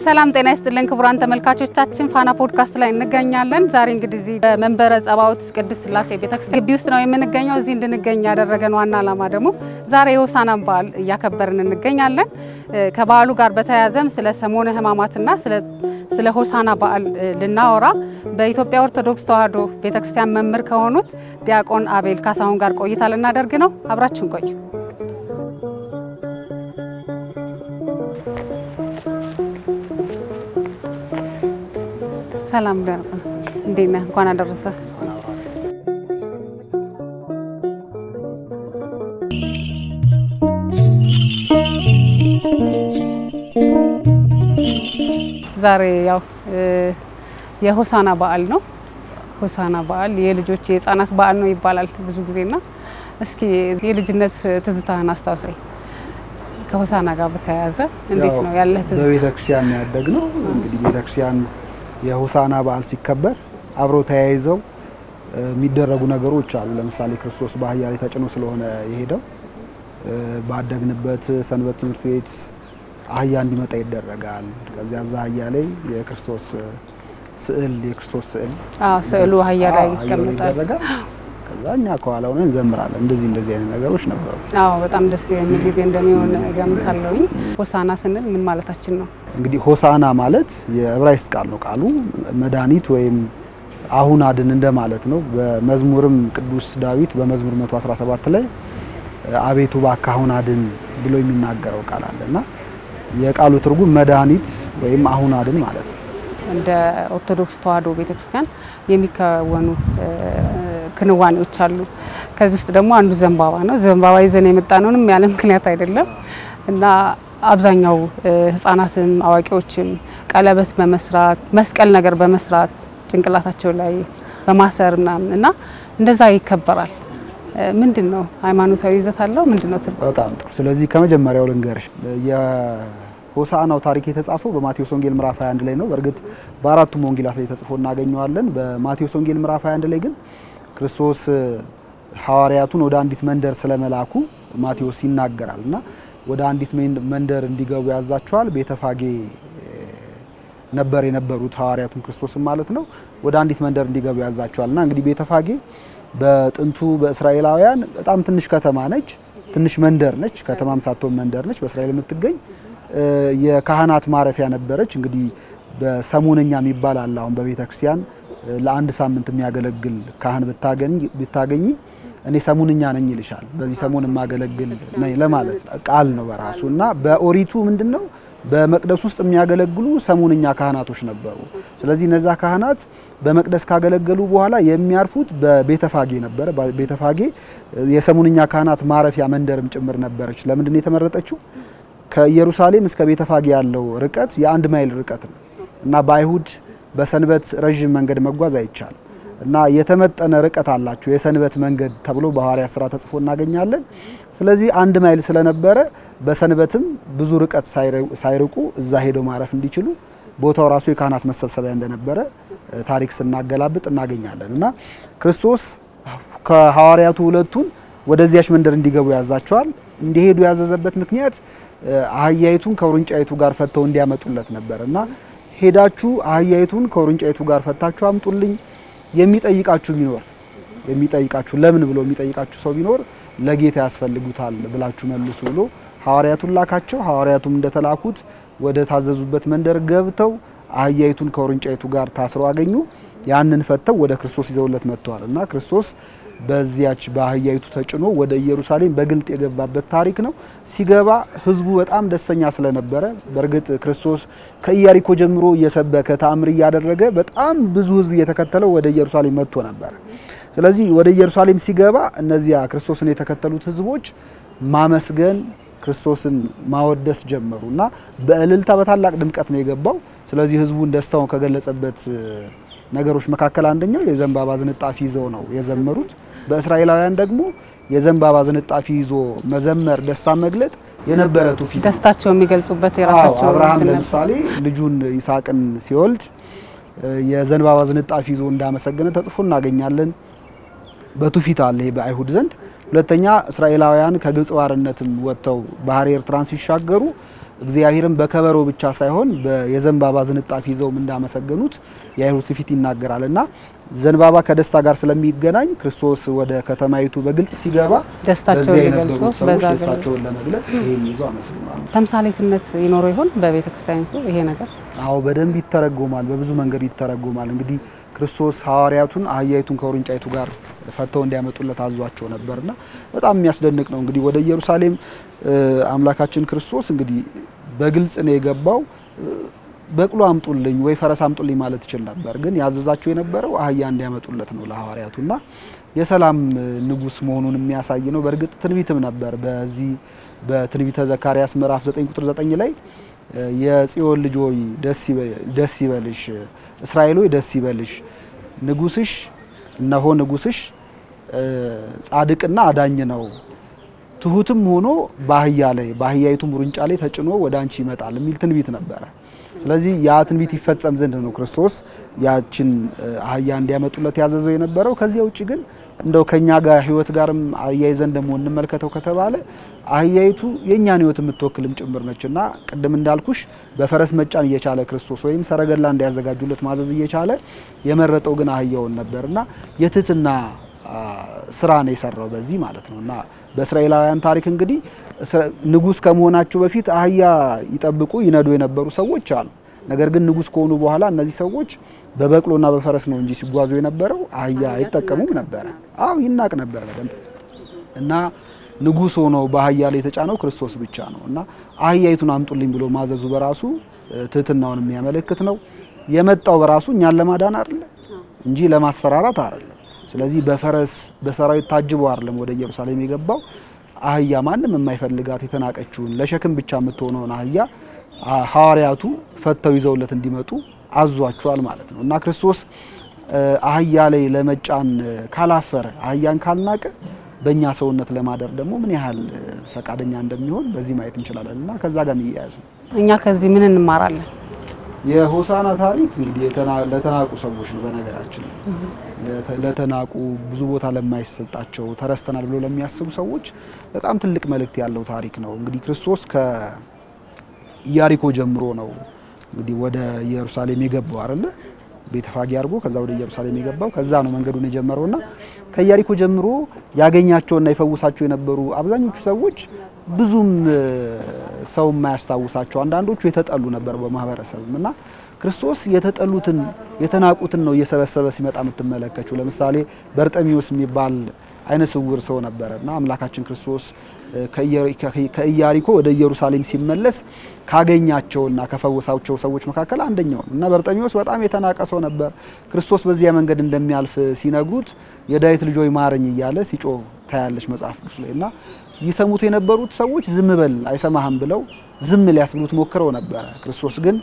ሰላም ጤና ይስጥልን ክቡራን ተመልካቾቻችን ፋና ፖድካስት ላይ እንገኛለን። ዛሬ እንግዲህ እዚህ በመንበረ ጸባዖት ቅድስት ሥላሴ ቤተክርስቲያን ግቢ ውስጥ ነው የምንገኘው። እዚህ እንድንገኝ ያደረገን ዋና ዓላማ ደግሞ ዛሬ የሆሳዕናን በዓል እያከበርን እንገኛለን። ከበዓሉ ጋር በተያያዘም ስለ ሰሞነ ሕማማትና ስለ ሆሳዕና በዓል ልናወራ በኢትዮጵያ ኦርቶዶክስ ተዋሕዶ ቤተክርስቲያን መምህር ከሆኑት ዲያቆን አቤል ካሳሁን ጋር ቆይታ ልናደርግ ነው። አብራችሁን ቆዩ። ሰላም ዲያቆን እንዴት ነህ? እንኳን አደረሰ። ዛሬ ያው የሆሳዕና በዓል ነው። ሆሳዕና በዓል የልጆች የህፃናት በዓል ነው ይባላል ብዙ ጊዜና እስኪ የልጅነት ትዝታህን አስታውሰኝ። ከሆሳዕና ጋር በተያያዘ እንዴት ነው ያለህ ትዝታ? በቤተክርስቲያን ያደግነው እንግዲህ ቤተክርስቲያን የሆሳዕና በዓል ሲከበር አብሮ ተያይዘው የሚደረጉ ነገሮች አሉ። ለምሳሌ ክርስቶስ በአህያ ላይ ተጭኖ ስለሆነ የሄደው ባደግንበት ሰንበት ትምህርት ቤት አህያ እንዲመጣ ይደረጋል። ከዚያ አህያ ላይ የክርስቶስ ስዕል ስዕሉ አህያ ላይ ይቀመጣል። ከዛኛ ከኋላው ነው እንዘምራለን። እንደዚህ አይነት ነገሮች ነበሩ። በጣም ደስ የሚል ጊዜ እንደሚሆን ገምታለሁ። ሆሳዕና ስንል ምን ማለታችን ነው? እንግዲህ ሆሳዕና ማለት የዕብራይስጥ ቃል ነው። ቃሉ መድኃኒት ወይም አሁን አድን እንደማለት ነው። በመዝሙርም ቅዱስ ዳዊት በመዝሙር 117 ላይ አቤቱ እባክህ አሁን አድን ብሎ የሚናገረው ቃል አለና የቃሉ ትርጉም መድኃኒት ወይም አሁን አድን ማለት ነው። እንደ ኦርቶዶክስ ተዋሕዶ ቤተክርስቲያን የሚከወኑ ክንዋኔዎች አሉ። ከዚህ ውስጥ ደግሞ አንዱ ዘንባባ ነው። ዘንባባ ይዘን የመጣነውንም ያለ ምክንያት አይደለም እና አብዛኛው ህፃናትም አዋቂዎችም ቀለበት በመስራት መስቀል ነገር በመስራት ጭንቅላታቸው ላይ በማሰርና እና እንደዛ ይከበራል። ምንድነው ሃይማኖታዊ ይዘት አለው? ምንድነው ትርጉም? በጣም ጥሩ። ስለዚህ ከመጀመሪያው ልንገርሽ የሆሳዕናው ታሪክ የተጻፈው በማቴዎስ ወንጌል ምዕራፍ 21 ላይ ነው። በእርግጥ በአራቱም ወንጌላት ላይ ተጽፎ እናገኘዋለን። በማቴዎስ ወንጌል ምዕራፍ 21 ላይ ግን ክርስቶስ ሐዋርያቱን ወደ አንዲት መንደር ስለመላኩ ማቴዎስ ይናገራልና ወደ አንዲት መንደር እንዲገቡ ያዛቸዋል። ቤተፋጌ ነበር የነበሩት ሐዋርያቱን ክርስቶስን ማለት ነው። ወደ አንዲት መንደር እንዲገቡ ያዛቸዋልና እንግዲህ ቤተፋጌ በጥንቱ በእስራኤላውያን በጣም ትንሽ ከተማ ነች። ትንሽ መንደር ነች። ከተማም ሳትሆን መንደር ነች። በእስራኤል የምትገኝ የካህናት ማረፊያ ነበረች። እንግዲህ በሰሙነኛ የሚባል አለ። አሁን በቤተክርስቲያን ለአንድ ሳምንት የሚያገለግል ካህን ብታገኝ እኔ ሰሙነኛ ነኝ ይልሻል። በዚህ ሰሙን ማገለግል ነኝ ለማለት ቃል ነው በራሱና በኦሪቱ ምንድነው በመቅደስ ውስጥ የሚያገለግሉ ሰሙነኛ ካህናቶች ነበሩ። ስለዚህ እነዛ ካህናት በመቅደስ ካገለገሉ በኋላ የሚያርፉት በቤተፋጌ ነበር። ቤተፋጌ የሰሙነኛ ካህናት ማረፊያ መንደርም ጭምር ነበረች። ለምንድን ነው የተመረጠችው? ከኢየሩሳሌም እስከ ቤተፋጌ ያለው ርቀት የ1 ማይል ርቀት ነው እና በአይሁድ በሰንበት ረጅም መንገድ መጓዝ አይቻልም እና የተመጠነ ርቀት አላቸው የሰንበት መንገድ ተብሎ በሐዋርያት ሥራ ተጽፎ እናገኛለን። ስለዚህ 1 ማይል ስለነበረ በሰንበትም ብዙ ርቀት ሳይርቁ እዛ ሄደው ማረፍ እንዲችሉ ቦታው ራሱ የካህናት መሰብሰቢያ እንደነበረ ታሪክ ስናገላብጥ እናገኛለን እና ክርስቶስ ከሐዋርያቱ ሁለቱን ወደዚያች መንደር እንዲገቡ ያዛቸዋል። እንዲሄዱ ያዘዘበት ምክንያት አህያይቱን ከውርንጫይቱ ጋር ፈተው እንዲያመጡለት ነበርና ሄዳችሁ አህያይቱን ከውርንጫይቱ ጋር ፈታችሁ አምጡልኝ፣ የሚጠይቃችሁ ለምን ብሎ የሚጠይቃችሁ ሰው ቢኖር ለጌታ ያስፈልጉታል ብላችሁ መልሱ ብሎ ሐዋርያቱን ላካቸው። ሐዋርያቱም እንደተላኩት ወደ ታዘዙበት መንደር ገብተው አህያይቱን ከውርንጫይቱ ጋር ታስረው አገኙ። ያንን ፈተው ወደ ክርስቶስ ይዘውለት መጥተዋልና ክርስቶስ በዚያች በአህያይቱ ተጭኖ ወደ ኢየሩሳሌም በግልጥ የገባበት ታሪክ ነው። ሲገባ ህዝቡ በጣም ደስተኛ ስለነበረ በእርግጥ ክርስቶስ ከኢያሪኮ ጀምሮ እየሰበከ ተአምር እያደረገ በጣም ብዙ ህዝብ እየተከተለው ወደ ኢየሩሳሌም መጥቶ ነበር። ስለዚህ ወደ ኢየሩሳሌም ሲገባ እነዚያ ክርስቶስን የተከተሉት ህዝቦች ማመስገን ክርስቶስን ማወደስ ጀመሩና በእልልታ በታላቅ ድምቀት ነው የገባው። ስለዚህ ህዝቡን ደስታውን ከገለጸበት ነገሮች መካከል አንደኛው የዘንባባ ዝንጣፊ ይዘው ነው የዘመሩት። በእስራኤላውያን ደግሞ የዘንባባ ዝንጣፊ ይዞ መዘመር ደስታ መግለጥ የነበረ ትውፊት ደስታቸው የሚገልጹበት የራሳቸው አብርሃም ለምሳሌ ልጁን ይስሐቅን ሲወልድ የዘንባባ ዝንጣፊ ይዞ እንዳመሰገነ ተጽፎ እናገኛለን። በትውፊት አለ በአይሁድ ዘንድ። ሁለተኛ እስራኤላውያን ከግብጽ ባርነትም ወጥተው ባህር ኤርትራን ሲሻገሩ እግዚአብሔርን በከበሮ ብቻ ሳይሆን የዘንባባ ዝንጣፊ ይዘው እንዳመሰገኑት የአይሁድ ትውፊት ይናገራልና ዘንባባ ከደስታ ጋር ስለሚገናኝ ክርስቶስ ወደ ከተማይቱ በግልጽ ሲገባ ደስታቸውን ሊገልጹ ደስታቸውን ለመግለጽ ይሄን ይዘው አመስግነዋል። ተምሳሌትነት ይኖረው ይሆን በቤተክርስቲያኒቱ ይሄ ነገር? አዎ በደንብ ይተረጎማል፣ በብዙ መንገድ ይተረጎማል። እንግዲህ ክርስቶስ ሐዋርያቱን አህያይቱን ከውርንጫይቱ ጋር ፈተው እንዲያመጡለት አዟቸው ነበርና በጣም የሚያስደንቅ ነው። እንግዲህ ወደ ኢየሩሳሌም አምላካችን ክርስቶስ እንግዲህ በግልጽ ነው የገባው። በቅሎ አምጡልኝ ወይ ፈረስ አምጡልኝ ማለት ይችላል ነበር፣ ግን ያዘዛቸው የነበረው አህያ እንዲያመጡለት ነው ለሐዋርያቱና የሰላም ንጉስ መሆኑን የሚያሳይ ነው። በእርግጥ ትንቢትም ነበር። በዚህ በትንቢተ ዘካርያስ ምዕራፍ 9 ቁጥር 9 ላይ የጽዮን ልጅ ሆይ ደስ ይበልሽ፣ እስራኤል ሆይ ደስ ይበልሽ፣ ንጉስሽ እነሆ ንጉስሽ ጻድቅና አዳኝ ነው፣ ትሁትም ሆኖ በአህያይቱም ውርንጫ ላይ ተጭኖ ወደ አንቺ ይመጣል የሚል ትንቢት ነበረ። ስለዚህ ያ ትንቢት ይፈጸም ዘንድ ነው ክርስቶስ ያችን አህያ እንዲያመጡለት ያዘዘው የነበረው። ከዚያ ውጪ ግን እንደው ከኛ ጋር ህይወት ጋርም አያይዘን ደሞ እንመልከተው ከተባለ አህያይቱ የኛን ህይወት የምትወክልም ጭምር ነችና ቅድም እንዳልኩሽ በፈረስ መጫን እየቻለ ክርስቶስ ወይም ሰረገላ እንዲያዘጋጁለት ማዘዝ እየቻለ የመረጠው ግን አህያውን ነበርና የትህትና ስራ ነው የሰራው በዚህ ማለት ነውና በእስራኤላውያን ታሪክ እንግዲህ ንጉስ ከመሆናቸው በፊት አህያ ይጠብቁ ይነዱ የነበሩ ሰዎች አሉ። ነገር ግን ንጉስ ከሆኑ በኋላ እነዚህ ሰዎች በበቅሎና በፈረስ ነው እንጂ ሲጓዙ የነበረው አህያ አይጠቀሙም ነበር። አው ይናቅ ነበር በደንብ እና ንጉስ ሆኖ በአህያ ላይ የተጫነው ክርስቶስ ብቻ ነውና አህያይቱን አምጡልኝ ብሎ ማዘዙ በራሱ ትህትናውን የሚያመለክት ነው። የመጣው በራሱ እኛን ለማዳን አይደል እንጂ ለማስፈራራት አይደል። ስለዚህ በፈረስ በሰራዊት ታጅቦ አይደለም ወደ ኢየሩሳሌም የገባው። አህያ ማንም የማይፈልጋት የተናቀችውን ለሸክም ብቻ የምትሆነውን አህያ ሐዋርያቱ ፈተው ይዘውለት እንዲመጡ አዟቸዋል ማለት ነው እና ክርስቶስ አህያ ላይ ለመጫን ካላፈረ አህያን ካልናቀ በእኛ ሰውነት ለማደር ደግሞ ምን ያህል ፈቃደኛ እንደሚሆን በዚህ ማየት እንችላለንና ከዛ ጋር የሚያያዝ ነው። እኛ ከዚህ ምን እንማራለን? የሆሳና ታሪክ እንግዲህ ለተናቁ ሰዎች ነው። በነገራችን ለተናቁ ብዙ ቦታ ለማይሰጣቸው ተረስተናል ብሎ ለሚያስቡ ሰዎች በጣም ትልቅ መልእክት ያለው ታሪክ ነው። እንግዲህ ክርስቶስ ከኢያሪኮ ጀምሮ ነው እንግዲህ ወደ ኢየሩሳሌም የገባው አይደል? ቤተፋጌ አድርጎ ከዛ ወደ ኢየሩሳሌም የገባው ከዛ ነው መንገዱን የጀመረውና ከኢያሪኮ ጀምሮ ያገኛቸውና ይፈውሳቸው የነበሩ አብዛኞቹ ሰዎች ብዙም ሰው የማያስታውሳቸው አንዳንዶቹ የተጠሉ ነበር በማህበረሰብና ክርስቶስ የተጠሉትን የተናቁትን ነው እየሰበሰበ ሲመጣ የምትመለከቱ። ለምሳሌ በርጤሜዎስ የሚባል አይነ ስውር ሰው ነበርና አምላካችን ክርስቶስ ከኢያሪኮ ወደ ኢየሩሳሌም ሲመለስ ካገኛቸውና ከፈወሳቸው ሰዎች መካከል አንደኛው እና በርጤሜዎስ በጣም የተናቀ ሰው ነበር። ክርስቶስ በዚያ መንገድ እንደሚያልፍ ሲነግሩት የዳዊት ልጅ ሆይ ማረኝ እያለ ሲጮህ ታያለች መጽሐፍ ቅዱስ ላይና ይሰሙት የነበሩት ሰዎች ዝም በል አይሰማህም ብለው ዝም ሊያስብሉት ሞክረው ነበር። ክርስቶስ ግን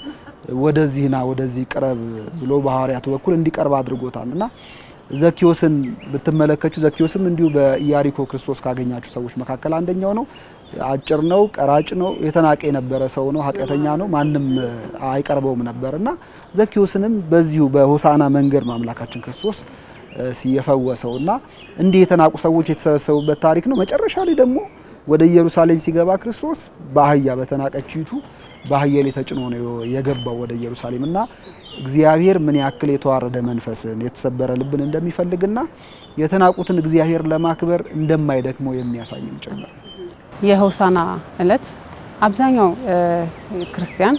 ወደዚህና ወደዚህ ቅረብ ብሎ በሐዋርያቱ በኩል እንዲቀርብ አድርጎታልና ዘኪዮስን ብትመለከቱ ዘኪዮስም እንዲሁ በኢያሪኮ ክርስቶስ ካገኛቸው ሰዎች መካከል አንደኛው ነው። አጭር ነው፣ ቀራጭ ነው፣ የተናቀ የነበረ ሰው ነው፣ ኃጢአተኛ ነው፣ ማንም አይቀርበውም ነበርና ዘኪዮስንም በዚሁ በሆሳና መንገድ ነው አምላካችን ክርስቶስ ሲየፈወሰውና እንዲህ የተናቁ ሰዎች የተሰበሰቡበት ታሪክ ነው። መጨረሻ ላይ ደግሞ ወደ ኢየሩሳሌም ሲገባ ክርስቶስ በአህያ በተናቀችይቱ በአህያ ላይ ተጭኖ ነው የገባው ወደ ኢየሩሳሌምና እግዚአብሔር ምን ያክል የተዋረደ መንፈስን የተሰበረ ልብን እንደሚፈልግና የተናቁትን እግዚአብሔር ለማክበር እንደማይደክመው የሚያሳይ ጭምር። የሆሳና እለት አብዛኛው ክርስቲያን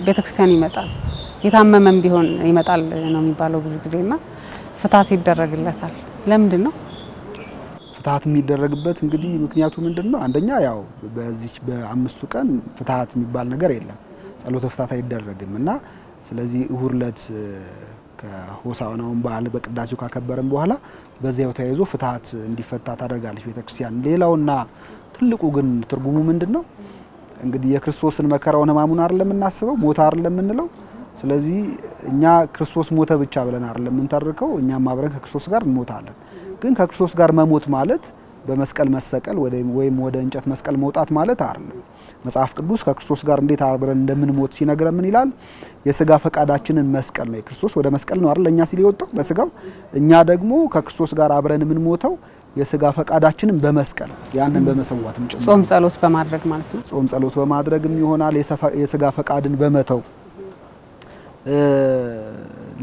ቤተክርስቲያን ይመጣል። የታመመም ቢሆን ይመጣል ነው የሚባለው ብዙ ጊዜና ፍታት ይደረግለታል። ለምንድን ነው ፍታት የሚደረግበት? እንግዲህ ምክንያቱ ምንድነው? አንደኛ ያው በዚህ በአምስቱ ቀን ፍታት የሚባል ነገር የለም፣ ጸሎተ ፍታት አይደረግምና ስለዚህ እሁድ ዕለት ከሆሳናውን በዓል በቅዳሴው ካከበረን በኋላ በዚያው ተያይዞ ፍታት እንዲፈታ ታደርጋለች ቤተክርስቲያን። ሌላውና ትልቁ ግን ትርጉሙ ምንድነው? እንግዲህ የክርስቶስን መከራውን ሕማሙን አይደለም እናስበው፣ ሞት አይደለም እንለው። ስለዚህ እኛ ክርስቶስ ሞተ ብቻ ብለን አይደለም እንተርከው፣ እኛም አብረን ከክርስቶስ ጋር እንሞታለን። ግን ከክርስቶስ ጋር መሞት ማለት በመስቀል መሰቀል ወይም ወደ እንጨት መስቀል መውጣት ማለት አይደለም። መጽሐፍ ቅዱስ ከክርስቶስ ጋር እንዴት አብረን እንደምንሞት ሲነግረን ምን ይላል? የሥጋ ፈቃዳችንን መስቀል ነው። ክርስቶስ ወደ መስቀል ነው አይደል ለኛ ሲል የወጣው በሥጋው። እኛ ደግሞ ከክርስቶስ ጋር አብረን የምንሞተው የሥጋ ፈቃዳችንን በመስቀል ያንን በመሰዋትም ጭምር ጾም ጸሎት በማድረግ ማለት ነው። ጾም ጸሎት በማድረግም ይሆናል የሥጋ ፈቃድን በመተው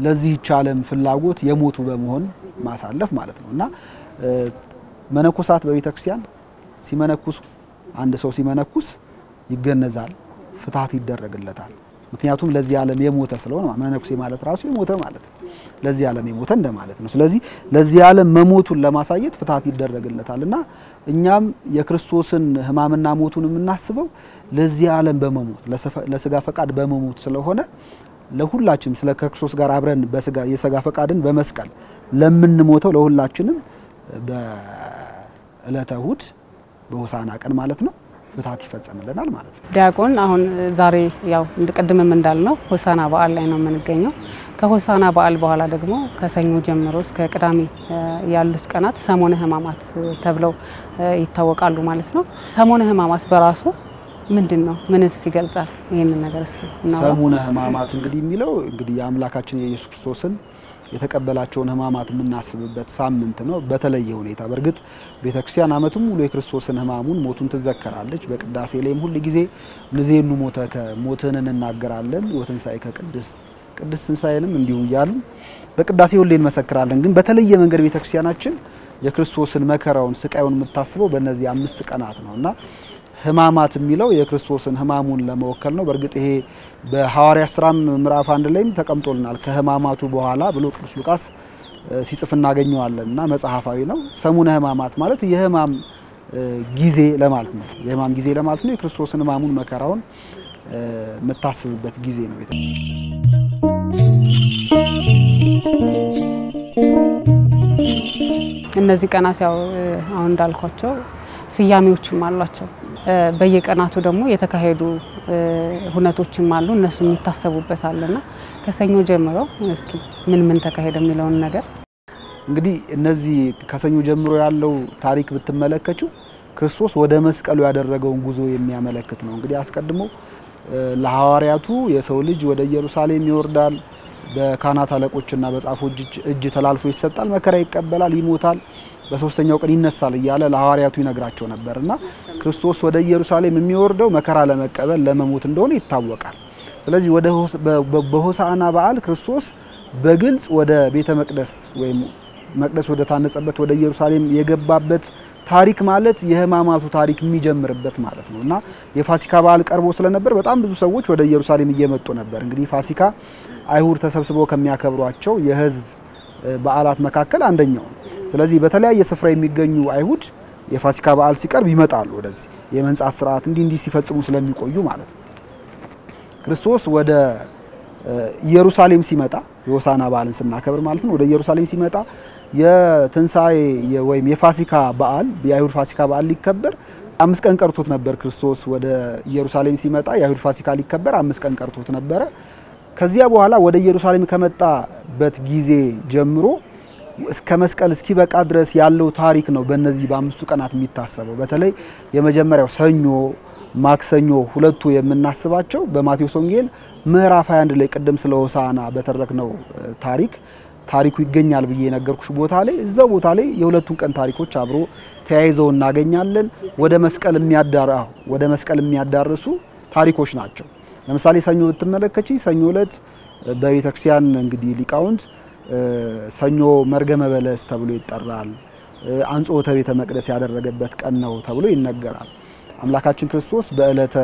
ለዚህ ዓለም ፍላጎት የሞቱ በመሆን ማሳለፍ ማለት ነውና መነኮሳት በቤተክርስቲያን ሲመነኩስ አንድ ሰው ሲመነኩስ ይገነዛል ፍትሐት ይደረግለታል ምክንያቱም ለዚህ ዓለም የሞተ ስለሆነ መነኩሴ ማለት ራሱ የሞተ ማለት ነው ለዚህ ዓለም የሞተ እንደማለት ነው ስለዚህ ለዚህ ዓለም መሞቱን ለማሳየት ፍትሐት ይደረግለታልና እኛም የክርስቶስን ሕማምና ሞቱን የምናስበው ለዚህ ዓለም በመሞት ለሥጋ ፈቃድ በመሞት ስለሆነ ለሁላችንም ስለ ክርስቶስ ጋር አብረን በሥጋ የሥጋ ፈቃድን በመስቀል ለምንሞተው ለሁላችንም በዕለተ እሁድ በሆሳዕና ቀን ማለት ነው ፍትሐት ይፈጸምልናል ማለት ነው። ዲያቆን አሁን ዛሬ ያው እንደቀደመም እንዳልነው ሆሳዕና በዓል ላይ ነው የምንገኘው። ከሆሳዕና በዓል በኋላ ደግሞ ከሰኞ ጀምሮ እስከ ቅዳሜ ያሉት ቀናት ሰሞነ ሕማማት ተብለው ይታወቃሉ ማለት ነው። ሰሞነ ሕማማት በራሱ ምንድነው? ምንስ ይገልጻል? ይሄንን ነገር እስኪ ነው ሰሞነ ሕማማት እንግዲህ የሚለው እንግዲህ የአምላካችን የኢየሱስ ክርስቶስን የተቀበላቸውን ሕማማት የምናስብበት ሳምንት ነው በተለየ ሁኔታ በርግጥ ቤተክርስቲያን ዓመቱን ሙሉ የክርስቶስን ሕማሙን ሞቱን ትዘከራለች በቅዳሴ ላይም ሁሉ ጊዜ ንዜኑ ሞተከ ሞትን እንናገራለን ወትንሳኤከ ቅድስት ትንሳኤንም እንዲሁ ይያሉ በቅዳሴ ሁሉ እንመሰክራለን ግን በተለየ መንገድ ቤተክርስቲያናችን የክርስቶስን መከራውን ስቃዩን የምታስበው በእነዚህ 5 ቀናት ነውና ሕማማት የሚለው የክርስቶስን ሕማሙን ለመወከል ነው በርግጥ ይሄ በሐዋርያት ሥራ ምዕራፍ 1 ላይም ተቀምጦልናል ከሕማማቱ በኋላ ብሎ ቅዱስ ሉቃስ ሲጽፍ እናገኘዋለንና መጽሐፋዊ ነው ሰሙነ ሕማማት ማለት የሕማም ጊዜ ለማለት ነው የሕማም ጊዜ ለማለት ነው የክርስቶስን ሕማሙን መከራውን መታሰብበት ጊዜ ነው እነዚህ ቀናት ያው አሁን እንዳልኳቸው ስያሜዎችም አሏቸው በየቀናቱ ደግሞ የተካሄዱ ሁነቶችም አሉ እነሱ የሚታሰቡበታልና ከሰኞ ጀምሮ እስኪ ምን ተካሄደ የሚለውን ነገር እንግዲህ እነዚህ ከሰኞ ጀምሮ ያለው ታሪክ ብትመለከቱ ክርስቶስ ወደ መስቀሉ ያደረገውን ጉዞ የሚያመለክት ነው እንግዲህ አስቀድሞ ለሐዋርያቱ የሰው ልጅ ወደ ኢየሩሳሌም ይወርዳል በካህናት አለቆችና በጻፎች እጅ ተላልፎ ይሰጣል መከራ ይቀበላል ይሞታል በሶስተኛው ቀን ይነሳል ይያለ ለሐዋርያቱ ይነግራቸው ነበርና ክርስቶስ ወደ ኢየሩሳሌም የሚወርደው መከራ ለመቀበል ለመሞት እንደሆነ ይታወቃል ስለዚህ ወደ በሆሳዕና በዓል ክርስቶስ በግልጽ ወደ ቤተ መቅደስ ወይም መቅደስ ወደ ታነጸበት ወደ ኢየሩሳሌም የገባበት ታሪክ ማለት የሕማማቱ ታሪክ የሚጀምርበት ማለት ነውና የፋሲካ በዓል ቀርቦ ስለነበር በጣም ብዙ ሰዎች ወደ ኢየሩሳሌም እየመጡ ነበር እንግዲህ ፋሲካ አይሁድ ተሰብስበው ከሚያከብሯቸው የሕዝብ በዓላት መካከል አንደኛው ስለዚህ በተለያየ ስፍራ የሚገኙ አይሁድ የፋሲካ በዓል ሲቀርብ ይመጣሉ ወደዚህ የመንጻት ሥርዓት እንዲህ ሲፈጽሙ ስለሚቆዩ ማለት ነው ክርስቶስ ወደ ኢየሩሳሌም ሲመጣ የሆሳዕና በዓልን ስናከብር ማለት ነው ወደ ኢየሩሳሌም ሲመጣ የትንሳኤ ወይም የፋሲካ በዓል የአይሁድ ፋሲካ በዓል ሊከበር 5 ቀን ቀርቶት ነበር ክርስቶስ ወደ ኢየሩሳሌም ሲመጣ የአይሁድ ፋሲካ ሊከበር 5 ቀን ቀርቶት ነበር ከዚያ በኋላ ወደ ኢየሩሳሌም ከመጣበት ጊዜ ጀምሮ እስከ መስቀል እስኪበቃ ድረስ ያለው ታሪክ ነው በእነዚህ በ5 ቀናት የሚታሰበው በተለይ የመጀመሪያው ሰኞ ማክሰኞ ሁለቱ የምናስባቸው በማቴዎስ ወንጌል ምዕራፍ 21 ላይ ቀደም ስለ ሆሳዕና በተረክነው ታሪኩ ይገኛል ብዬ ነገርኩሽ ቦታ ላይ እዛው ቦታ ላይ የሁለቱን ቀን ታሪኮች አብሮ ተያይዘው እናገኛለን ወደ መስቀል የሚያዳርሱ ታሪኮች ናቸው ለምሳሌ ሰኞ ብትመለከቺ ሰኞ ዕለት በቤተክርስቲያን እንግዲህ ሊቃውንት ሰኞ መርገመ በለስ ተብሎ ይጠራል አንጾተ ቤተ መቅደስ ያደረገበት ቀን ነው ተብሎ ይነገራል አምላካችን ክርስቶስ በእለተ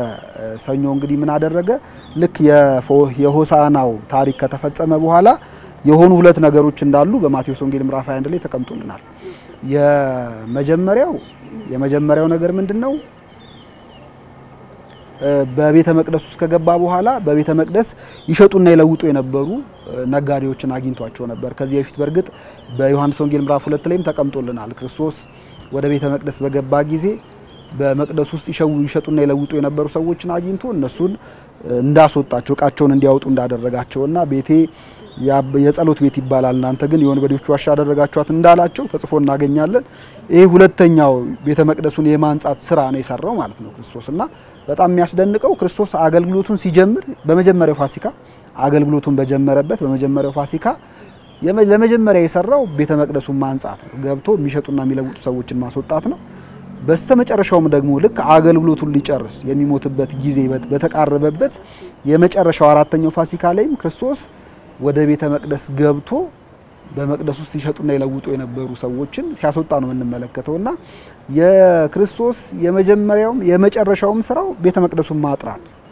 ሰኞ እንግዲህ ምን አደረገ ልክ የሆሳዕናው ታሪክ ከተፈጸመ በኋላ የሆኑ ሁለት ነገሮች እንዳሉ በማቴዎስ ወንጌል ምዕራፍ 21 ላይ ተቀምጦልናል የመጀመሪያው ነገር ምንድነው በቤተ መቅደስ ውስጥ ከገባ በኋላ በቤተ መቅደስ ይሸጡና ይለውጡ የነበሩ ነጋዴዎችን አግኝቷቸው ነበር ከዚህ በፊት በርግጥ በዮሐንስ ወንጌል ምዕራፍ 2 ላይም ተቀምጦልናል ክርስቶስ ወደ ቤተ መቅደስ በገባ ጊዜ በመቅደስ ውስጥ ይሸጡና ይለውጡ የነበሩ ሰዎችን አግኝቶ እነሱን እንዳስወጣቸው ቃቸውን እንዲያወጡ እንዳደረጋቸውና ቤቴ የጸሎት ቤት ይባላል እናንተ ግን የወንበዴዎች ዋሻ አደረጋችኋት እንዳላቸው ተጽፎ እናገኛለን ይሄ ሁለተኛው ቤተ መቅደሱን የማንጻት ስራ ነው የሰራው ማለት ነው ክርስቶስና በጣም የሚያስደንቀው ክርስቶስ አገልግሎቱን ሲጀምር በመጀመሪያው ፋሲካ አገልግሎቱን በጀመረበት በመጀመሪያው ፋሲካ ለመጀመሪያ የሰራው ቤተ መቅደሱን ማንጻት ነው። ገብቶ የሚሸጡና የሚለውጡ ሰዎችን ማስወጣት ነው። በስተመጨረሻውም ደግሞ ልክ አገልግሎቱን ሊጨርስ የሚሞትበት ጊዜ በተቃረበበት የመጨረሻው አራተኛው ፋሲካ ላይም ክርስቶስ ወደ ቤተ መቅደስ ገብቶ በመቅደስ ውስጥ ይሸጡና ይለውጡ የነበሩ ሰዎችን ሲያስወጣ ነው የምንመለከተውና የክርስቶስ የመጀመሪያውም የመጨረሻውም ስራው ቤተ መቅደሱን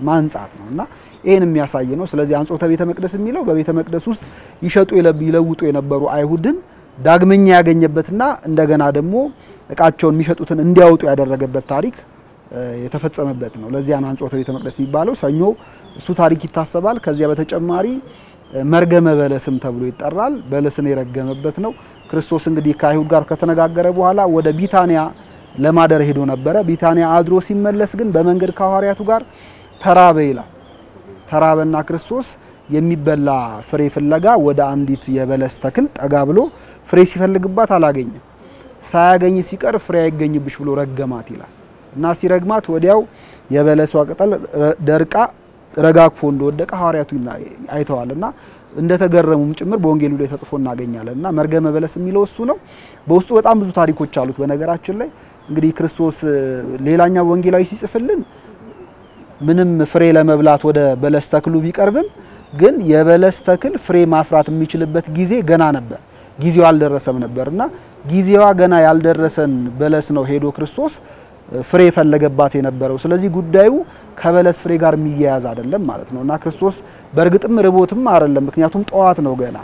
ማንጻት ነውና ይሄን የሚያሳይ ነው። ስለዚህ አንጾተ ቤተ መቅደስ የሚለው በቤተ መቅደስ ውስጥ ይሸጡ ይለውጡ የነበሩ አይሁድን ዳግመኛ ያገኘበትና እንደገና ደግሞ እቃቸውን የሚሸጡትን እንዲያወጡ ያደረገበት ታሪክ የተፈጸመበት ነው። ለዚያ አንጾተ ቤተ መቅደስ የሚባለው ሰኞ እሱ ታሪክ ይታሰባል። ከዚያ በተጨማሪ መርገመ በለስም ተብሎ ይጠራል። በለስን የረገመበት ነው። ክርስቶስ እንግዲህ ከአይሁድ ጋር ከተነጋገረ በኋላ ወደ ቢታንያ ለማደር ሄዶ ነበረ። ቢታንያ አድሮ ሲመለስ ግን በመንገድ ከሐዋርያቱ ጋር ተራበ ይላል። ተራበና ክርስቶስ የሚበላ ፍሬ ፍለጋ ወደ አንዲት የበለስ ተክል ጠጋ ብሎ ፍሬ ሲፈልግባት አላገኘም። ሳያገኝ ሲቀር ፍሬ አይገኝብሽ ብሎ ረገማት ይላል እና ሲረግማት ወዲያው የበለሷ ቅጠል ደርቃ ረጋግፎ እንደወደቀ ሐዋርያቱ አይተዋልና እንደተገረሙም ጭምር በወንጌሉ ላይ ተጽፎ እናገኛለንና መርገመ በለስ የሚለው እሱ ነው። በውስጡ በጣም ብዙ ታሪኮች አሉት። በነገራችን ላይ እንግዲህ ክርስቶስ ሌላኛው ወንጌላዊ ሲጽፍልን ምንም ፍሬ ለመብላት ወደ በለስ ተክሉ ቢቀርብም ግን የበለስ ተክል ፍሬ ማፍራት የሚችልበት ጊዜ ገና ነበር። ጊዜው አልደረሰም ነበርና ጊዜዋ ገና ያልደረሰን በለስ ነው ሄዶ ክርስቶስ ፍሬ ፈለገባት የነበረው። ስለዚህ ጉዳዩ ከበለስ ፍሬ ጋር የሚያያዝ አይደለም ማለት ነውና ክርስቶስ በእርግጥም ርቦትም አይደለም፣ ምክንያቱም ጠዋት ነው ገና